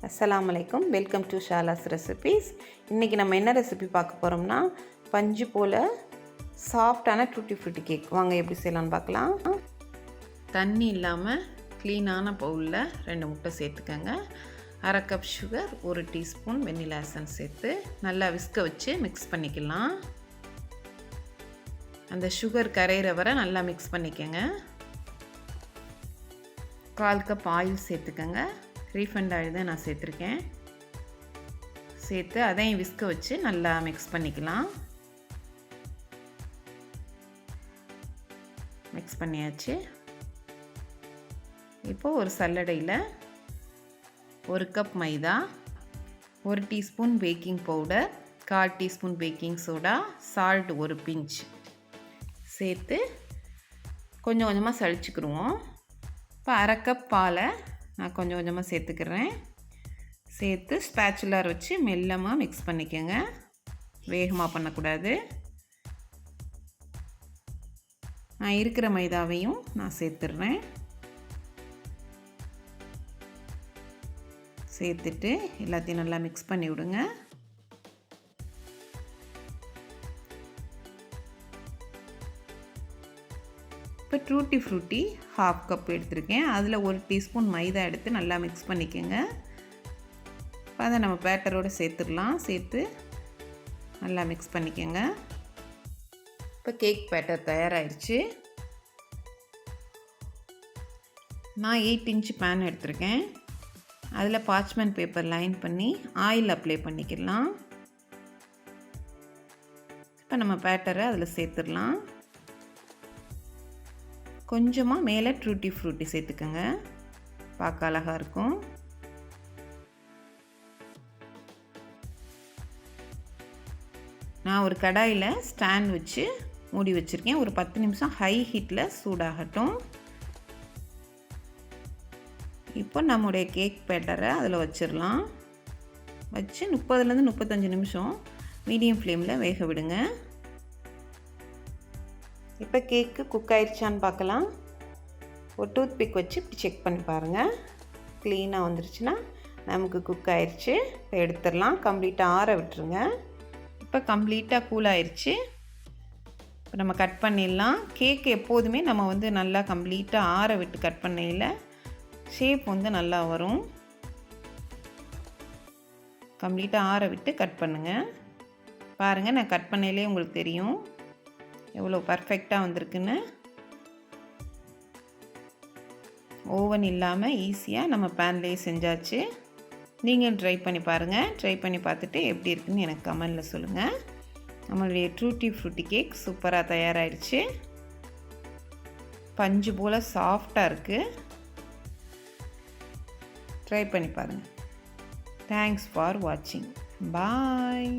அஸ்ஸலாமு அலைக்கும். Welcome to Shala's recipes. இன்றைக்கி நம்ம என்ன ரெசிபி பார்க்க போகிறோம்னா பஞ்சு போல் சாஃப்டான டூட்டி ஃப்ரூட்டி கேக். வாங்க எப்படி செய்யலான்னு பார்க்கலாம். தண்ணி இல்லாமல் க்ளீனான பவுலில் 2 முட்டை சேர்த்துக்கங்க. 1/2 cup sugar, 1 teaspoon vanilla essence சேர்த்து நல்லா விஸ்க வச்சு மிக்ஸ் பண்ணிக்கலாம். அந்த சுகர் கரையிற வரை நல்லா மிக்ஸ் பண்ணிக்கங்க. 1/4 கப் ஆயில் சேர்த்துக்கங்க. ரீஃபண்ட் ஆயில் தான் நான் சேர்த்துருக்கேன். சேர்த்து அதையும் விஸ்க வச்சு நல்லா மிக்ஸ் பண்ணிக்கலாம். மிக்ஸ் பண்ணியாச்சு. இப்போது ஒரு சல்லடையில் 1 cup maida, 1 teaspoon baking powder, 1/4 teaspoon baking soda, salt 1 pinch சேர்த்து கொஞ்சம் கொஞ்சமாக சளிச்சுக்கிடுவோம். இப்போ 1/2 கப் பாலை நான் கொஞ்சம் கொஞ்சமாக சேர்த்துக்கிறேன். சேர்த்து ஸ்பேச்சுலர் வச்சு மெல்லமாக மிக்ஸ் பண்ணிக்கோங்க. வேகமாக பண்ணக்கூடாது. நான் இருக்கிற மைதாவையும் நான் சேர்த்துடுறேன். சேர்த்துட்டு எல்லாத்தையும் நல்லா மிக்ஸ் பண்ணி விடுங்க. இப்போ டூட்டி ஃப்ரூட்டி 1/2 கப் எடுத்திருக்கேன். அதில் 1 டீஸ்பூன் மைதா எடுத்து நல்லா மிக்ஸ் பண்ணிக்கோங்க. அதை நம்ம பேட்டரோடு சேர்த்துடலாம். சேர்த்து நல்லா மிக்ஸ் பண்ணிக்கோங்க. இப்போ கேக் பேட்டர் தயாராகிடுச்சு. நான் 8 இன்ச் பேன் எடுத்திருக்கேன். அதில் பார்ச்மெண்ட் பேப்பர் லைன் பண்ணி ஆயில் அப்ளை பண்ணிக்கலாம். இப்போ நம்ம பேட்டரை அதில் சேர்த்துடலாம். கொஞ்சமாக மேலே டூட்டி ஃப்ரூட்டி சேர்த்துக்கோங்க. பார்க்க அழகாக இருக்கும். நான் ஒரு கடாயில் ஸ்டாண்ட் வச்சு மூடி வச்சுருக்கேன். ஒரு 10 நிமிஷம் ஹை ஹீட்டில் சூடாகட்டும். இப்போ நம்முடைய கேக் பேட்டரை அதில் வச்சிடலாம். வச்சு 30லேருந்து 35 நிமிஷம் மீடியம் ஃப்ளேமில் வேக விடுங்க. இப்போ கேக்கு குக் ஆயிடுச்சான்னு பார்க்கலாம். ஒரு டூத் பிக் வச்சு இப்படி செக் பண்ணி பாருங்கள். க்ளீனாக வந்துருச்சுன்னா நமக்கு குக் ஆயிடுச்சு. இப்போ எடுத்துடலாம். கம்ப்ளீட்டாக ஆற விட்டுருங்க. இப்போ கம்ப்ளீட்டாக கூல் ஆயிடுச்சு. இப்போ நம்ம கட் பண்ணிடலாம். கேக்கு எப்போதுமே நம்ம நல்லா கம்ப்ளீட்டாக ஆற விட்டு கட் பண்ணையில் ஷேப் நல்லா வரும். கம்ப்ளீட்டாக ஆற விட்டு கட் பண்ணுங்கள். பாருங்கள், நான் கட் பண்ணையிலே உங்களுக்கு தெரியும் எவ்வளோ பர்ஃபெக்டாக வந்திருக்குன்னு. ஓவன் இல்லாமல் ஈஸியாக நம்ம பேன்லேயே செஞ்சாச்சு. நீங்கள் ட்ரை பண்ணி பாருங்கள். ட்ரை பண்ணி பார்த்துட்டு எப்படி இருக்குன்னு எனக்கு கமெண்டில் சொல்லுங்கள். நம்மளுடைய டூட்டி ஃப்ரூட்டி கேக் சூப்பராக தயாராகிடுச்சு. பஞ்சு போல் சாஃப்டாக இருக்குது. ட்ரை பண்ணி பாருங்கள். தேங்க்ஸ் ஃபார் வாட்சிங். பாய்.